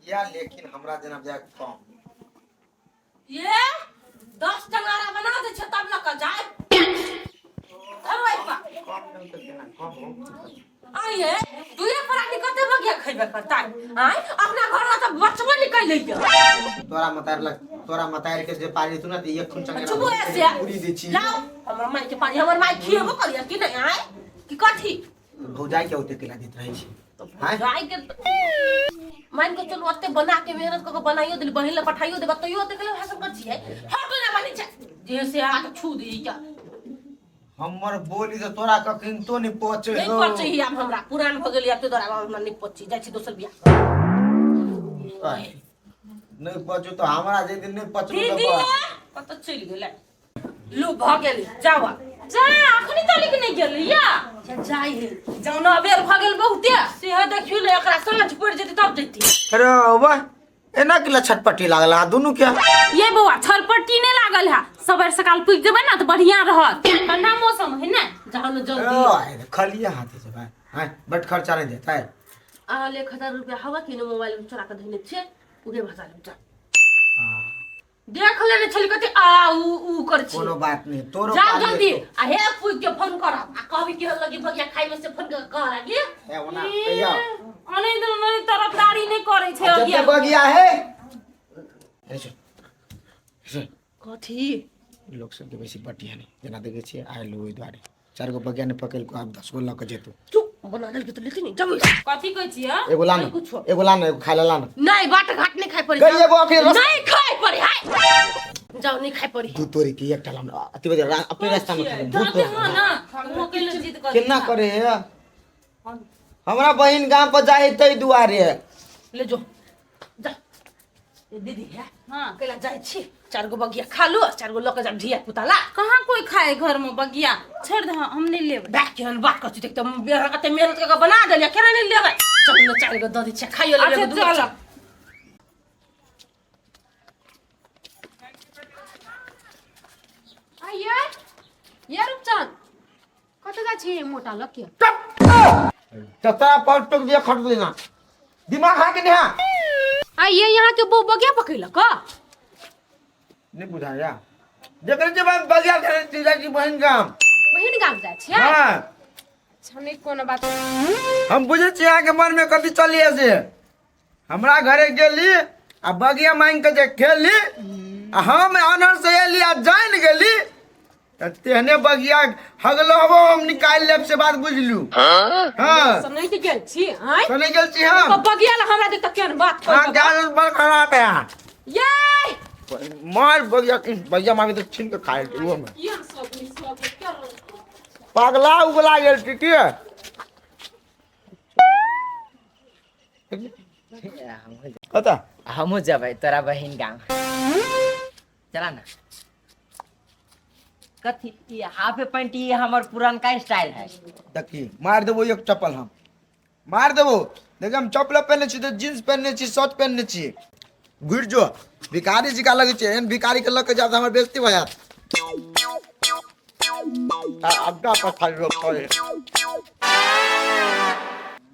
या लेकिन हमरा जना जाय कम ये 10 टंगारा बना दे छ तब लक जाए कम नहीं तो केना कम हो आइए दुए पराठी कते बगिया खइबे करता आय अपना घर में तो बचबो निकल ले तोरा मतार के जे पारी तू ना त एक खून चंगे चुप ऐसे पूरी दे छी लाओ हमर माई के पानी हमर माई खिएबो करिया कि नहीं आय कि कथी भौजाई के होते केला देत रही छी गाय के मान के चलो ओते बना के मेहनत क के बनाइयो दिल बहिन ले पठाइयो देबा तो यो ओते के भाषण कर छिए हट ना बनी छ जैसे हाथ छू दी क्या हमर बोली तो तोरा कखन तो नहीं पहुंचे नहीं पहुंचे ही अब हमरा पुरान भ गेली अब तो तोरा मन नहीं पहुंची जाय छी दोसर बियाह नहीं पहुंचो तो हमरा जे दिन नहीं पहुंचो दीदी कत चल गेलै लू भ गेली जावा जा अखनी तली के नहीं गेली या जाई है जौना बेर भ गेल बहुते से देखियो ले एकरा साँझ पड़ जेती तब जैती अरे वाह एना किला छटपटी लागल आ दोनों क्या ये बउआ छटपटी नहीं लागल है सवेर सकाल पुज देबे ना तो बढ़िया रहत ठंडा मौसम है ना जहां जल्दी ओ खलिया हाथ से भाई हां बट खर्चा नहीं देता है आ 1000 रुपया हवा कि मोबाइल में चोरा के धइने छे उगे भजा ले जा देख लेने छली कते आ उ कर छी कोनो बात नहीं तोरो जा जल्दी आ हे पुज के फोन कर आ कहबी के लगी बगिया खाई में से फोन कर कह लागी ए ओना कहिया अने नहीं तरफदारी नहीं करे छे जब बगिया है कथी लोग सब के बेसी बटिया नहीं जना देखे छी आइ लो ओइ द्वारे 4 गो बगिया ने पकड़ को अब 10 गो लक जेतु चुप बना दल के तो लेते नहीं जब कथी कहै छी एगो लान एगो खाइ ला नहीं बाट घाट नहीं खाइ पड़ी गई एगो अखरे नहीं खाइ पड़ी हाय जाओ नहीं खाइ पड़ी दू तोरी की एकटा लाम अति बजे अपने रास्ता में खाली जाते हो ना हम के लिए जिद कर केना करे हमरा बहिन गांव पर जाए तई दुआरे ले जो जा ये दीदी है हां केला जाय छी 4 गो बगिया खा लो 4 गो लक जा ढिया पुताला कहाँ कोई खाए घर में बगिया छोड़ दे हम नहीं लेब बैठ के हम बात करती तो बेरा कते मेहनत के बना देलिया केना नहीं लेबै चल न 4 गो ददी छ खाइयो ले अच्छा चल आइए ये रुपचंद कत जा छी मोटा लकिया ततरा पर टक दिया खट देना दिमाग है कि नहीं आइए यहाँ के बो बगिया पकैला का नहीं बुझाया जकर जे बात बगिया करे तीजा की बहन गांव बहिन गाम जा छी हां छने कोनो बात हम बुझे छी यहाँ के मन में कथि चलिए से हमरा घरे गेली आ बगिया मांग के जे खेली आ हम अनर से एली आ जान गेली त तेहने बगिया हगलो हबो हम निकाल लेब से बात बुझलू हां सुनै के गेल छी हाय सुनै गेल छी हम तो बगिया ला हमरा दे त केन बात हां गाल बड़ खराब है ये मार बगिया मामी तो छीन के खाए वो में ये सब कर पगला उगला गेल की कता हमू जब तोरा बहिन गाँव चला ना कथी ये हाफ पैंट ये हमर पुरानका स्टाइल है देखी मार देबो एक चप्पल हम मार देबो देख हम चप्पल पहनने छी तो जींस पहनने छी शर्ट पहनने छी घुर जो भिखारी जी का लगे छे एन भिखारी के लग के जात हमर बेइज्जती भ जात अड्डा पर खाली रोक करे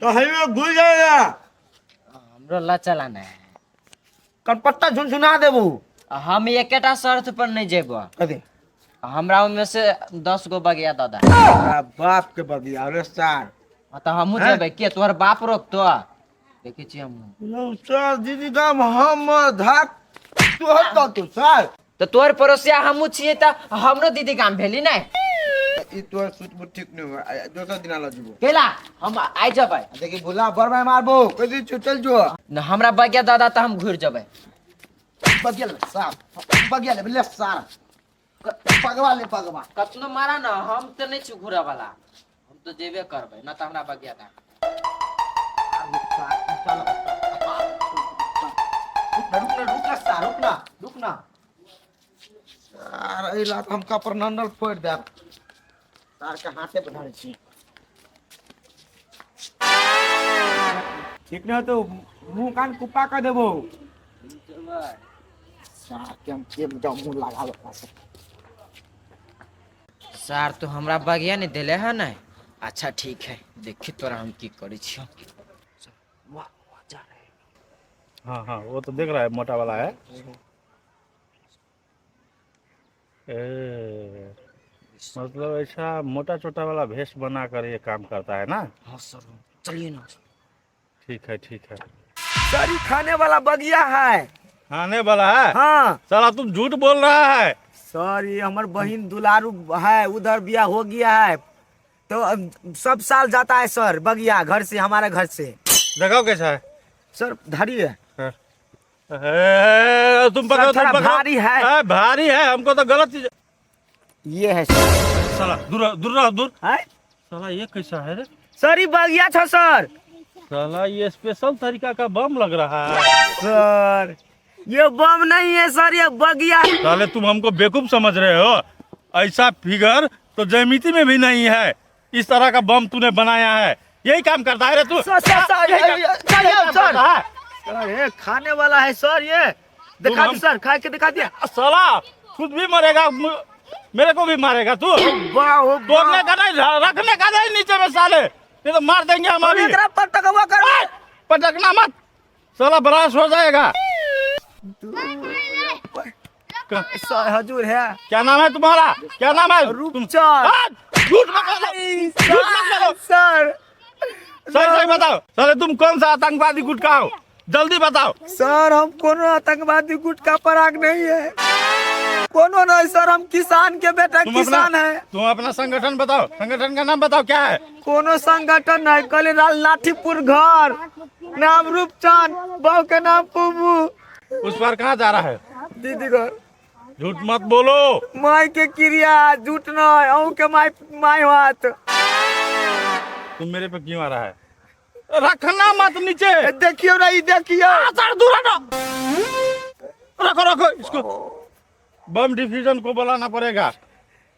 तो हाईवे घुर जाएगा हमरो ला चलाना है कटपट्टा झुनझुना देबो हम एकेटा शर्त पर नहीं जेबो कथी हमरा में से 10 गो बगिया दादा बाप के बगिया रे सार तो हमू जेबै के तोहर बाप रोक तो देखे छी हम सर दीदी गाम हम धाक तू हट तो सर तो तोहर पड़ोसिया हमू छिए त हमरो दीदी गाम भेली नै ई तोर सुत ठीक नहीं हो दोसर दिन ला जीबो केला हम आइ जबै देखी भुला बरबाई मारबो कदी चल जो न हमरा बगिया दादा त हम घुर जबै बगिया ले सार बगिया ले सार पगवा ले पगवा कतनो मारा न हम त नहीं छु घुरा वाला हम तो जेबे करबै न त हमरा बगिया दा रुकना यार ए लात हम कपर नंदल फोड़ दे तार के हाथे बढ़ाई छी ठीक न तो मुंह कान कुप्पा कर देबो सार के हम के मुंह लगावे पास सार तो हमरा बगिया नहीं देले है ना अच्छा ठीक है देखी तोरा हम की करी छी हाँ हाँ वो तो देख रहा है, मोटा वाला है। मतलब ऐसा मोटा छोटा वाला भेष बना कर ये काम करता है ना। हाँ सर, चलिए ना। ठीक है ठीक है। सर ये खाने वाला बगिया है। आने वाला है। हाँ साला तुम झूठ बोल रहा है। सर ये हमार बहन दुलारू है, उधर बियाह हो गया है तो सब साल जाता है सर बगिया, घर से, हमारे घर से। दिखाओ कैसा है। सर धारी है। तुम सर, पकड़ो, थोड़ा तुम पकड़ो। भारी है। भारी है, हमको तो गलत चीज। ये है सर। साला दूर दूर रहो, दूर। है? साला ये कैसा है रे? सर ये बगिया था सर। साला ये स्पेशल तरीका का बम लग रहा है। सर ये बम नहीं है सर, ये बगिया है। साले तुम हमको बेवकूफ समझ रहे हो। ऐसा फिगर तो जयमिति में भी नहीं है। इस तरह का बम तूने बनाया है, यही काम करता है रे तू। सर सर सर यही काम करता है। सर ये खाने वाला है सर, ये दिखा हम- दो सर, खा के दिखा दिया। साला खुद भी मरेगा, मेरे को भी मारेगा तू। वाह तोड़ने का नहीं, रखने का नहीं नीचे में साले, ये तो मार देंगे हम अभी। पटकवा कर। पटकना मत, साला ब्लास्ट हो जाएगा। सर हजूर है। क्या नाम है तुम्हारा? क्या नाम है? रूपचंद। झूठ मत बोलो, झूठ मत बोलो। सर सही सही बताओ, साले तुम कौन सा आतंकवादी गुटका हो? जल्दी बताओ। सर हम कोनो आतंकवादी गुट का पराग नहीं है, कोनो नहीं सर, हम किसान के बेटा किसान है। तुम अपना संगठन बताओ, संगठन का नाम बताओ क्या है? कोनो संगठन नहीं, कलीलाल लाठीपुर घर, नाम रूपचंद, बहू के नाम पुबू। उस पर कहाँ जा रहा है? दीदी घर। झूठ मत बोलो। माई के क्रिया झूठ नहीं, अहू के माई हाथ। तुम मेरे पे क्यों आ रहा है? रखना मत नीचे। देखियो ना, ये देखियो। सर दूर हटो। रखो रखो इसको। बम डिफ्यूजन को बुलाना पड़ेगा।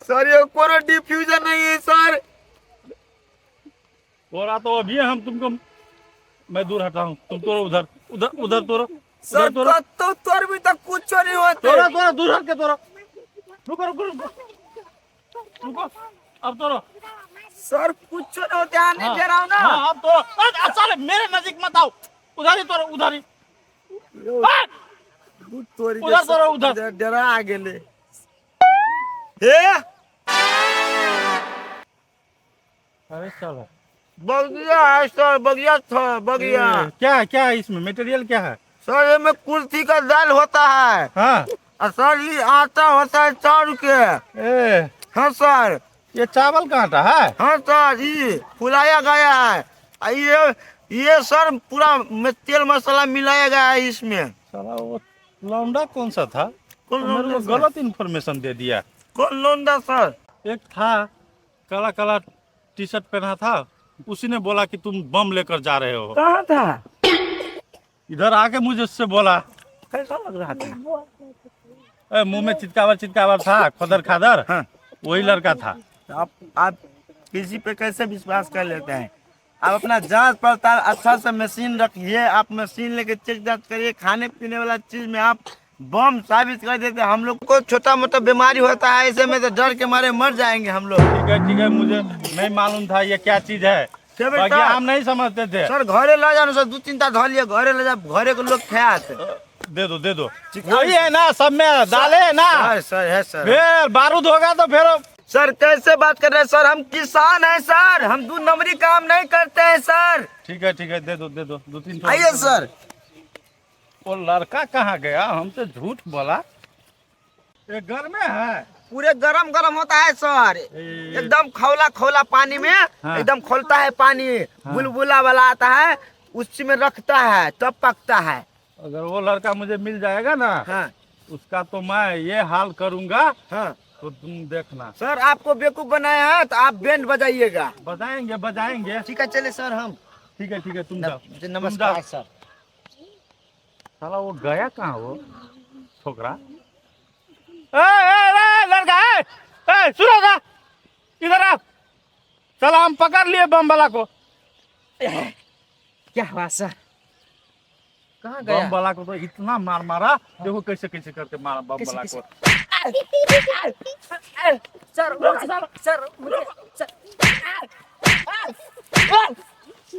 सर ये कोनो डिफ्यूजन नहीं है सर। तोड़ा तो अभी हम तुमको, मैं दूर हटा हूँ, तुम तोड़ो उधर, उधर उधर तोड़ो। सर उधर तोड़ो, तो तोर भी तक कुछ नहीं होते। तोड़ो तोड़ो, दूर हट के तोड़ो। रुको रुको रुको रुको, अब तोड़ो। सर कुछ नहीं होते, आने दे रहा हूँ ना। हाँ अब तोड़ो। साले मेरे नजदीक मत आओ, उधर ही तोड़ो, उधर ही। उधर तोड़ो, उधर। डरा आ गेले। हे अरे साला बगिया है सर, बगिया था बगिया। क्या क्या है इसमें? मटेरियल क्या है? सर ये में कुल्थी का दाल होता है, हाँ और सर ये आटा होता है चाउर के। ए, हाँ सर। ये चावल का आटा है? हाँ सर, ये फुलाया गया है, और ये सर पूरा तेल मसाला मिलाया गया है इसमें। साला वो लौंडा कौन सा था? कौन तो मेरे लौंडा को सर? गलत इन्फॉर्मेशन दे दिया। कौन लोंडा सर? एक था काला काला टी शर्ट पहना था, उसी ने बोला कि तुम बम लेकर जा रहे हो। कहाँ था? इधर आके मुझे उससे बोला। कैसा लग रहा था? मुंह में चितकावर चितकावर था, खदर खादर। हाँ। वही लड़का था। आप किसी पे कैसे विश्वास कर लेते हैं? आप अपना जांच पड़ताल अच्छा से मशीन रखिए, आप मशीन लेके चेक जांच करिए। खाने पीने वाला चीज में आप बम साबित कर देते हैं। हम लोग को छोटा मोटा बीमारी होता है, ऐसे में तो डर के मारे मर जाएंगे हम लोग। ठीक है, मुझे नहीं मालूम था ये क्या चीज है। क्या बेटा? बाकी हम नहीं समझते थे। सर घरे ले जाओ सर, 2-3 धो लिए, घरे ले जाओ, घरे के लोग खात। दे दो दे दो। वही है ना, सब में डाले है ना। सर है सर। फिर बारूद होगा तो फिर। सर कैसे बात कर रहे हैं सर, हम किसान हैं सर, हम 2 नंबरी काम नहीं करते हैं सर। ठीक है दे दो 2-3। आइए सर। वो लड़का कहाँ गया? हमसे झूठ बोला। ये घर में है? पूरे गरम गरम होता है सर, एकदम खौला खौला पानी में। हाँ। एकदम खोलता है पानी, बुलबुला वाला आता है, उसी में रखता है तब पकता है। अगर वो लड़का मुझे मिल जाएगा ना, हाँ उसका तो मैं ये हाल करूंगा, हाँ। तो तुम देखना। सर आपको बेवकूफ बनाया है तो आप बैंड बजाइएगा। बजाएंगे। ठीक है चले सर हम। ठीक है तुम जाओ। नमस्कार सर। साला वो गया कहाँ वो छोकरा? ए, लड़का सुनो था, इधर आ। चलो हम पकड़ लिए बम वाला को। क्या हुआ सर? कहाँ बम गया? वाला को तो इतना मार मारा, देखो कैसे कैसे करके मारा बम वाला को। सर मुझे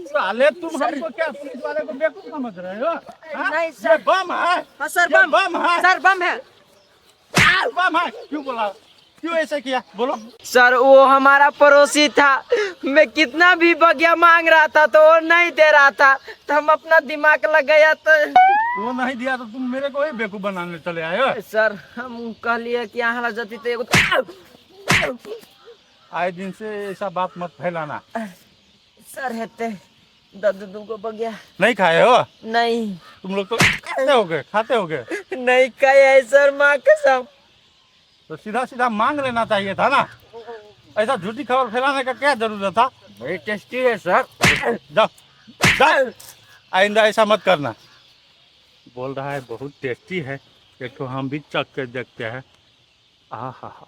साले तुम हमको क्या पुलिस वाले को बेवकूफ समझ रहे हो हाँ? नहीं, ये सर। बम है हाँ सर, ये बम। बम है सर बम है। बम है क्यों बोला क्यों ऐसे किया बोलो सर वो हमारा पड़ोसी था, मैं कितना भी बगिया मांग रहा था तो वो नहीं दे रहा था, तो हम अपना दिमाग लगाया तो वो नहीं दिया तो तुम मेरे को ही बेवकूफ बनाने चले आए हो सर हम कहलिए कि यहाँ जती तो एगो आए दिन से ऐसा बात मत फैलाना सर हेते दू को बगिया नहीं खाए हो नहीं तुम लोग तो खाते होगे नहीं खाया सर, माँ कसम। तो सीधा सीधा मांग लेना चाहिए था ना ऐसा झूठी खबर फैलाने का क्या जरूरत था बड़ी टेस्टी है सर। जाओ जाओ आइंदा ऐसा मत करना बोल रहा है बहुत टेस्टी है एक तो हम भी चख के देखते हैं आहा हा